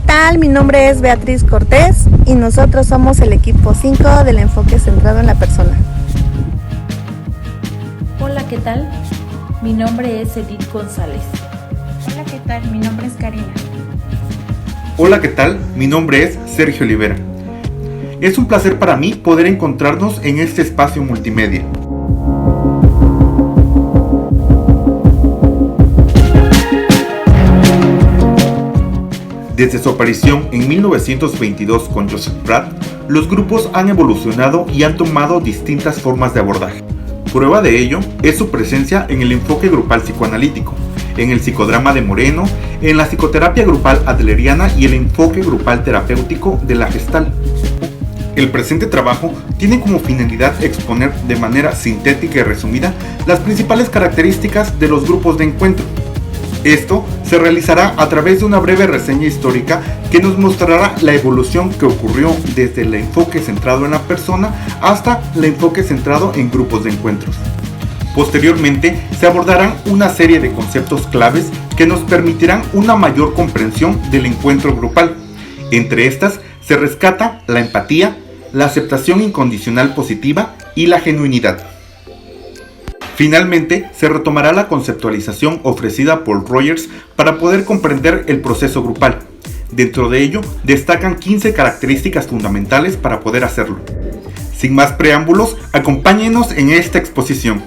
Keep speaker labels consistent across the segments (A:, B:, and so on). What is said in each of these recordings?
A: tal? Mi nombre es Beatriz Cortés y nosotros somos el equipo 5 del enfoque centrado en la persona.
B: Hola, ¿qué tal? Mi nombre es Edith González.
C: Hola, ¿qué tal? Mi nombre es Karina.
D: Hola, ¿qué tal? Mi nombre es Sergio Olivera. Es un placer para mí poder encontrarnos en este espacio multimedia. Desde su aparición en 1922 con Joseph Pratt, los grupos han evolucionado y han tomado distintas formas de abordaje. Prueba de ello es su presencia en el enfoque grupal psicoanalítico, en el psicodrama de Moreno, en la psicoterapia grupal adleriana y el enfoque grupal terapéutico de la Gestalt. El presente trabajo tiene como finalidad exponer de manera sintética y resumida las principales características de los grupos de encuentro. Esto se realizará a través de una breve reseña histórica que nos mostrará la evolución que ocurrió desde el enfoque centrado en la persona hasta el enfoque centrado en grupos de encuentros. Posteriormente se abordarán una serie de conceptos claves que nos permitirán una mayor comprensión del encuentro grupal. Entre estas se rescata la empatía, la aceptación incondicional positiva y la genuinidad. Finalmente, se retomará la conceptualización ofrecida por Rogers para poder comprender el proceso grupal. Dentro de ello, destacan 15 características fundamentales para poder hacerlo. Sin más preámbulos, acompáñenos en esta exposición.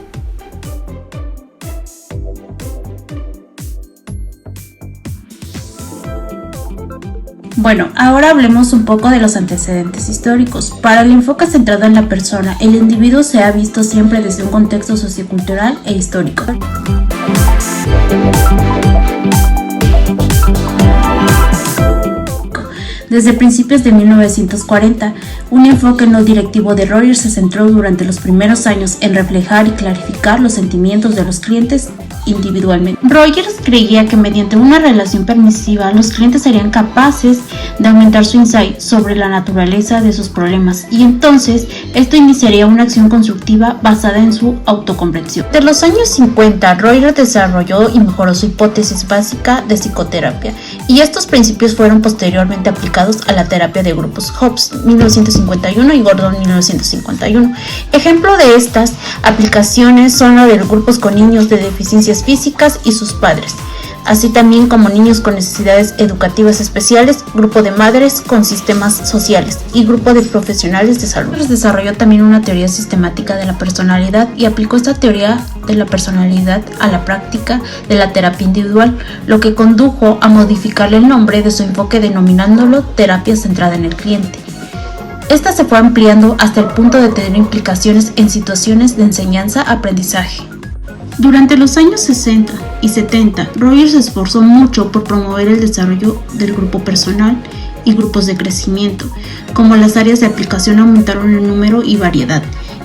C: Bueno, ahora hablemos un poco de los antecedentes históricos. Para el enfoque centrado en la persona, el individuo se ha visto siempre desde un contexto sociocultural e histórico. Desde principios de 1940, un enfoque no directivo de Rogers se centró durante los primeros años en reflejar y clarificar los sentimientos de los clientes individualmente. Rogers creía que mediante una relación permisiva los clientes serían capaces de aumentar su insight sobre la naturaleza de sus problemas y entonces esto iniciaría una acción constructiva basada en su autocomprensión. De los años 50, Rogers desarrolló y mejoró su hipótesis básica de psicoterapia y estos principios fueron posteriormente aplicados a la terapia de grupos Hobbes 1951 y Gordon 1951. Ejemplo de estas aplicaciones son los de grupos con niños de deficiencias físicas y sus padres, así también como niños con necesidades educativas especiales, grupo de madres con sistemas sociales y grupo de profesionales de salud. Desarrolló también una teoría sistemática de la personalidad y aplicó esta teoría de la personalidad a la práctica de la terapia individual, lo que condujo a modificarle el nombre de su enfoque denominándolo terapia centrada en el cliente. Esta se fue ampliando hasta el punto de tener implicaciones en situaciones de enseñanza-aprendizaje. Durante los años 60 y 70, Rogers se esforzó mucho por promover el desarrollo del grupo personal y grupos de crecimiento, como las áreas de aplicación aumentaron en número y variedad.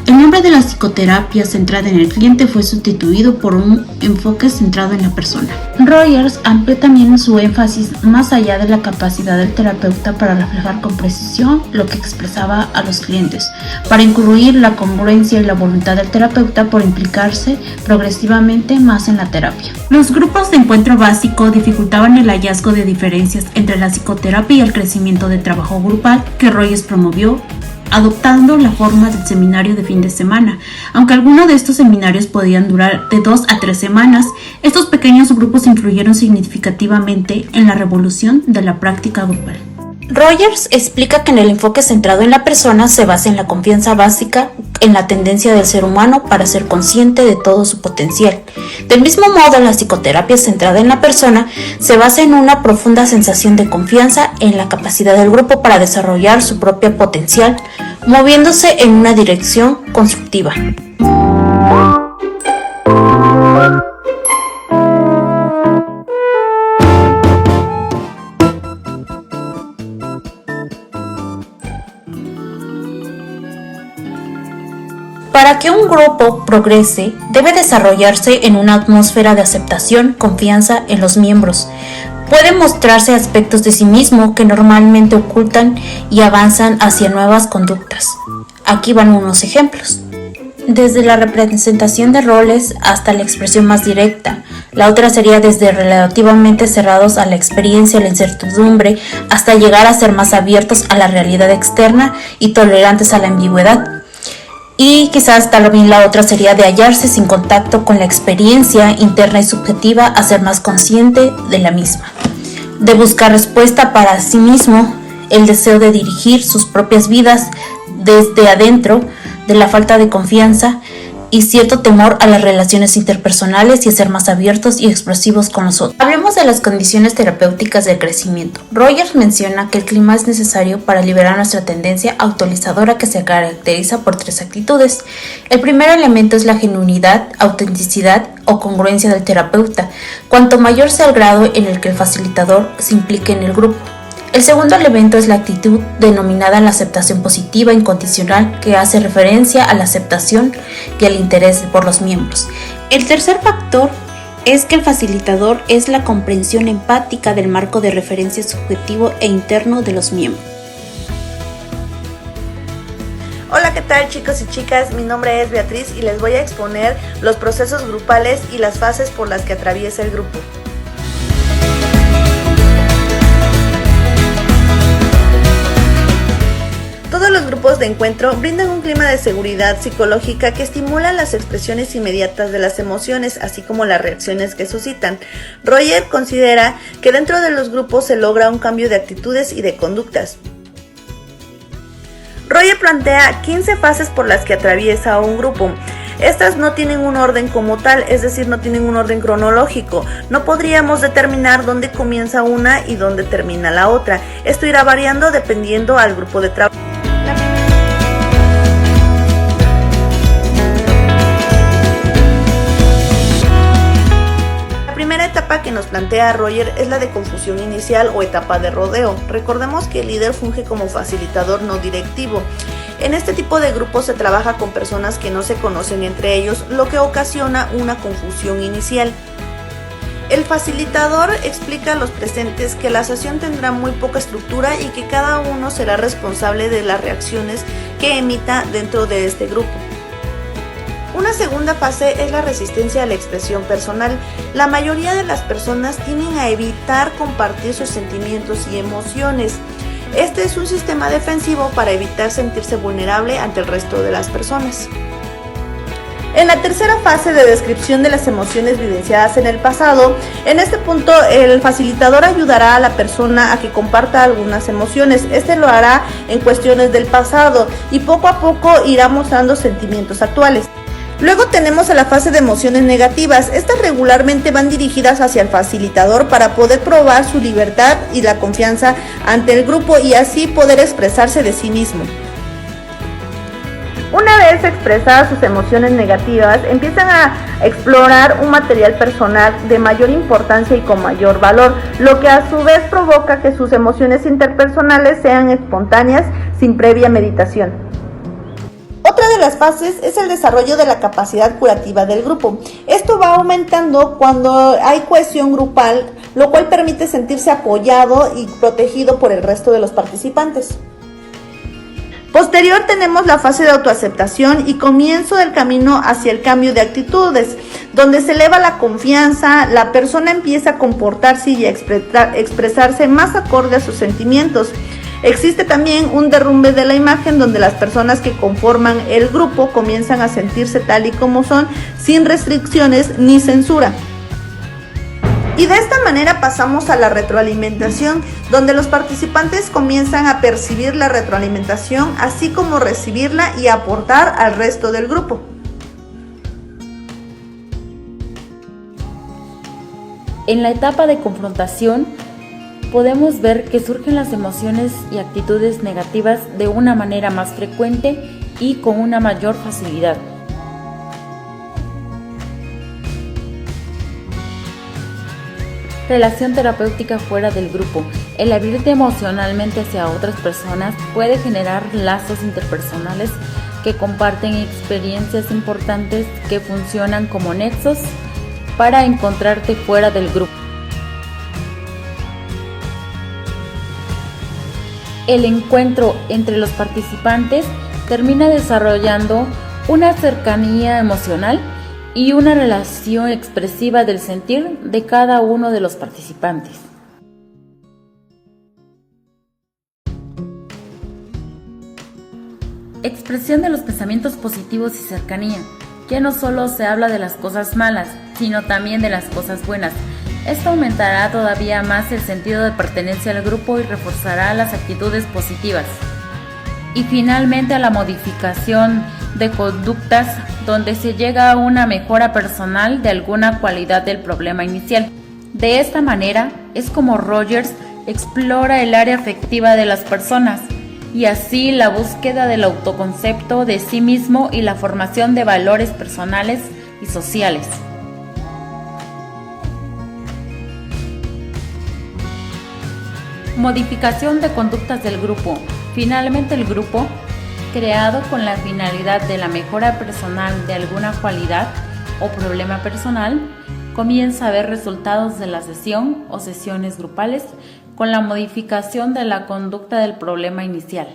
C: El nombre de la psicoterapia centrada en el cliente fue sustituido por un enfoque centrado en la persona. Rogers amplió también su énfasis más allá de la capacidad del terapeuta para reflejar con precisión lo que expresaba a los clientes, para incluir la congruencia y la voluntad del terapeuta por implicarse progresivamente más en la terapia. Los grupos de encuentro básico dificultaban el hallazgo de diferencias entre la psicoterapia y el crecimiento de trabajo grupal que Rogers promovió, adoptando la forma del seminario de fin de semana. Aunque algunos de estos seminarios podían durar de 2 a 3 semanas, estos pequeños grupos influyeron significativamente en la revolución de la práctica grupal. Rogers explica que en el enfoque centrado en la persona se basa en la confianza básica en la tendencia del ser humano para ser consciente de todo su potencial. Del mismo modo, la psicoterapia centrada en la persona se basa en una profunda sensación de confianza en la capacidad del grupo para desarrollar su propio potencial, moviéndose en una dirección constructiva. Para que un grupo progrese, debe desarrollarse en una atmósfera de aceptación, confianza en los miembros. Pueden mostrarse aspectos de sí mismo que normalmente ocultan y avanzan hacia nuevas conductas. Aquí van unos ejemplos. desde la representación de roles hasta la expresión más directa. La otra sería desde relativamente cerrados a la experiencia y la incertidumbre hasta llegar a ser más abiertos a la realidad externa y tolerantes a la ambigüedad. Y quizás también la otra sería de hallarse sin contacto con la experiencia interna y subjetiva a ser más consciente de la misma. De buscar respuesta para sí mismo, el deseo de dirigir sus propias vidas desde adentro, de la falta de confianza y cierto temor a las relaciones interpersonales y a ser más abiertos y expresivos con los otros. Hablemos de las condiciones terapéuticas del crecimiento. Rogers menciona que el clima es necesario para liberar nuestra tendencia autorizadora que se caracteriza por 3 actitudes. El primer elemento es la genuinidad, autenticidad o congruencia del terapeuta, cuanto mayor sea el grado en el que el facilitador se implique en el grupo. El segundo elemento es la actitud denominada la aceptación positiva incondicional, que hace referencia a la aceptación y al interés por los miembros. El tercer factor es que el facilitador es la comprensión empática del marco de referencia subjetivo e interno de los miembros.
A: Hola, ¿qué tal chicos y chicas? Mi nombre es Beatriz y les voy a exponer los procesos grupales y las fases por las que atraviesa el grupo. Todos los grupos de encuentro brindan un clima de seguridad psicológica que estimula las expresiones inmediatas de las emociones, así como las reacciones que suscitan. Roger considera que dentro de los grupos se logra un cambio de actitudes y de conductas. Roger plantea 15 fases por las que atraviesa un grupo. Estas no tienen un orden como tal, es decir, no tienen un orden cronológico. No podríamos determinar dónde comienza una y dónde termina la otra. Esto irá variando dependiendo al grupo de trabajo. La primera etapa que nos plantea Roger es la de confusión inicial o etapa de rodeo. Recordemos que el líder funge como facilitador no directivo. En este tipo de grupos se trabaja con personas que no se conocen entre ellos, lo que ocasiona una confusión inicial. El facilitador explica a los presentes que la sesión tendrá muy poca estructura y que cada uno será responsable de las reacciones que emita dentro de este grupo. Una segunda fase es la resistencia a la expresión personal. La mayoría de las personas tienden a evitar compartir sus sentimientos y emociones. Este es un sistema defensivo para evitar sentirse vulnerable ante el resto de las personas. En la tercera fase de descripción de las emociones vivenciadas en el pasado, en este punto el facilitador ayudará a la persona a que comparta algunas emociones. Este lo hará en cuestiones del pasado y poco a poco irá mostrando sentimientos actuales. Luego tenemos a la fase de emociones negativas. Estas regularmente van dirigidas hacia el facilitador para poder probar su libertad y la confianza ante el grupo y así poder expresarse de sí mismo. Una vez expresadas sus emociones negativas, empiezan a explorar un material personal de mayor importancia y con mayor valor, lo que a su vez provoca que sus emociones interpersonales sean espontáneas sin previa meditación. Otra de las fases es el desarrollo de la capacidad curativa del grupo. Esto va aumentando cuando hay cohesión grupal, lo cual permite sentirse apoyado y protegido por el resto de los participantes. Posterior tenemos la fase de autoaceptación y comienzo del camino hacia el cambio de actitudes, donde se eleva la confianza, la persona empieza a comportarse y a expresarse más acorde a sus sentimientos. Existe también un derrumbe de la imagen donde las personas que conforman el grupo comienzan a sentirse tal y como son, sin restricciones ni censura. Y de esta manera pasamos a la retroalimentación, donde los participantes comienzan a percibir la retroalimentación, así como recibirla y aportar al resto del grupo.
B: En la etapa de confrontación, podemos ver que surgen las emociones y actitudes negativas de una manera más frecuente y con una mayor facilidad. Relación terapéutica fuera del grupo. El abrirte emocionalmente hacia otras personas puede generar lazos interpersonales que comparten experiencias importantes que funcionan como nexos para encontrarte fuera del grupo. El encuentro entre los participantes termina desarrollando una cercanía emocional y una relación expresiva del sentir de cada uno de los participantes. Expresión de los pensamientos positivos y cercanía. Ya no solo se habla de las cosas malas, sino también de las cosas buenas. Esto aumentará todavía más el sentido de pertenencia al grupo y reforzará las actitudes positivas. Y finalmente a la modificación de conductas, donde se llega a una mejora personal de alguna cualidad del problema inicial. De esta manera es como Rogers explora el área afectiva de las personas, y así la búsqueda del autoconcepto de sí mismo y la formación de valores personales y sociales. Modificación de conductas del grupo. Finalmente el grupo, creado con la finalidad de la mejora personal de alguna cualidad o problema personal, comienza a ver resultados de la sesión o sesiones grupales con la modificación de la conducta del problema inicial.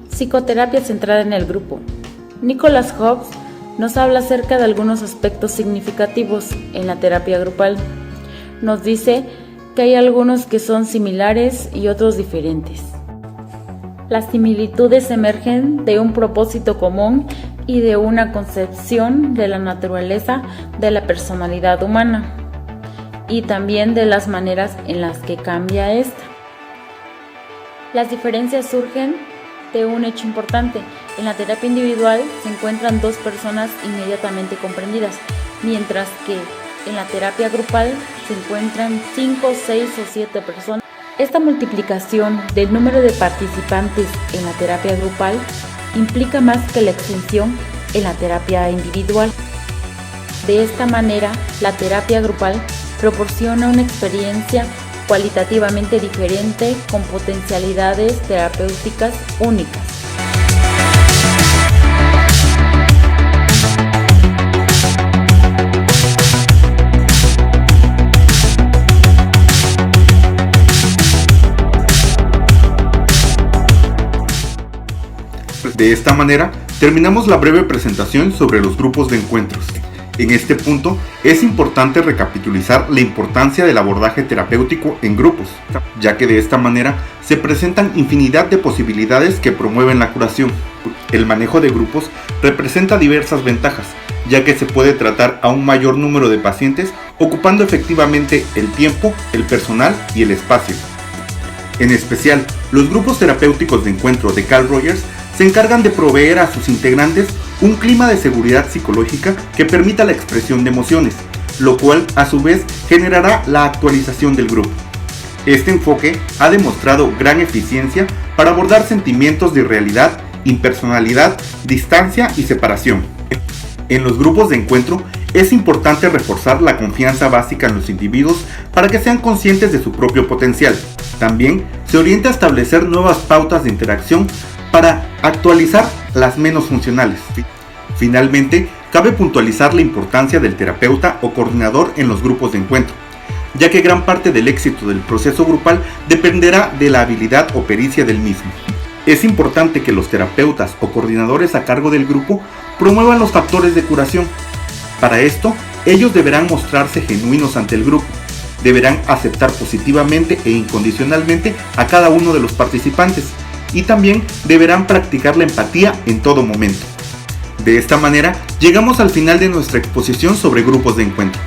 B: Psicoterapia centrada en el grupo. Nicholas Hobbes nos habla acerca de algunos aspectos significativos en la terapia grupal. Nos dice que hay algunos que son similares y otros diferentes. Las similitudes emergen de un propósito común y de una concepción de la naturaleza de la personalidad humana, y también de las maneras en las que cambia esta. Las diferencias surgen de un hecho importante. En la terapia individual se encuentran dos personas inmediatamente comprendidas, mientras que en la terapia grupal se encuentran 5, 6 o 7 personas. Esta multiplicación del número de participantes en la terapia grupal implica más que la extensión en la terapia individual. De esta manera, la terapia grupal proporciona una experiencia cualitativamente diferente con potencialidades terapéuticas únicas.
D: De esta manera, terminamos la breve presentación sobre los grupos de encuentros. En este punto, es importante recapitulizar la importancia del abordaje terapéutico en grupos, ya que de esta manera se presentan infinidad de posibilidades que promueven la curación. El manejo de grupos representa diversas ventajas, ya que se puede tratar a un mayor número de pacientes ocupando efectivamente el tiempo, el personal y el espacio. En especial, los grupos terapéuticos de encuentro de Carl Rogers se encargan de proveer a sus integrantes un clima de seguridad psicológica que permita la expresión de emociones, lo cual a su vez generará la actualización del grupo. Este enfoque ha demostrado gran eficiencia para abordar sentimientos de irrealidad, impersonalidad, distancia y separación. En los grupos de encuentro es importante reforzar la confianza básica en los individuos para que sean conscientes de su propio potencial. También se orienta a establecer nuevas pautas de interacción para actualizar las menos funcionales. Finalmente, cabe puntualizar la importancia del terapeuta o coordinador en los grupos de encuentro, ya que gran parte del éxito del proceso grupal dependerá de la habilidad o pericia del mismo. Es importante que los terapeutas o coordinadores a cargo del grupo promuevan los factores de curación. Para esto, ellos deberán mostrarse genuinos ante el grupo, deberán aceptar positivamente e incondicionalmente a cada uno de los participantes, y también deberán practicar la empatía en todo momento. De esta manera, llegamos al final de nuestra exposición sobre grupos de encuentro.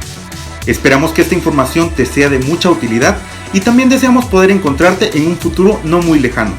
D: Esperamos que esta información te sea de mucha utilidad y también deseamos poder encontrarte en un futuro no muy lejano.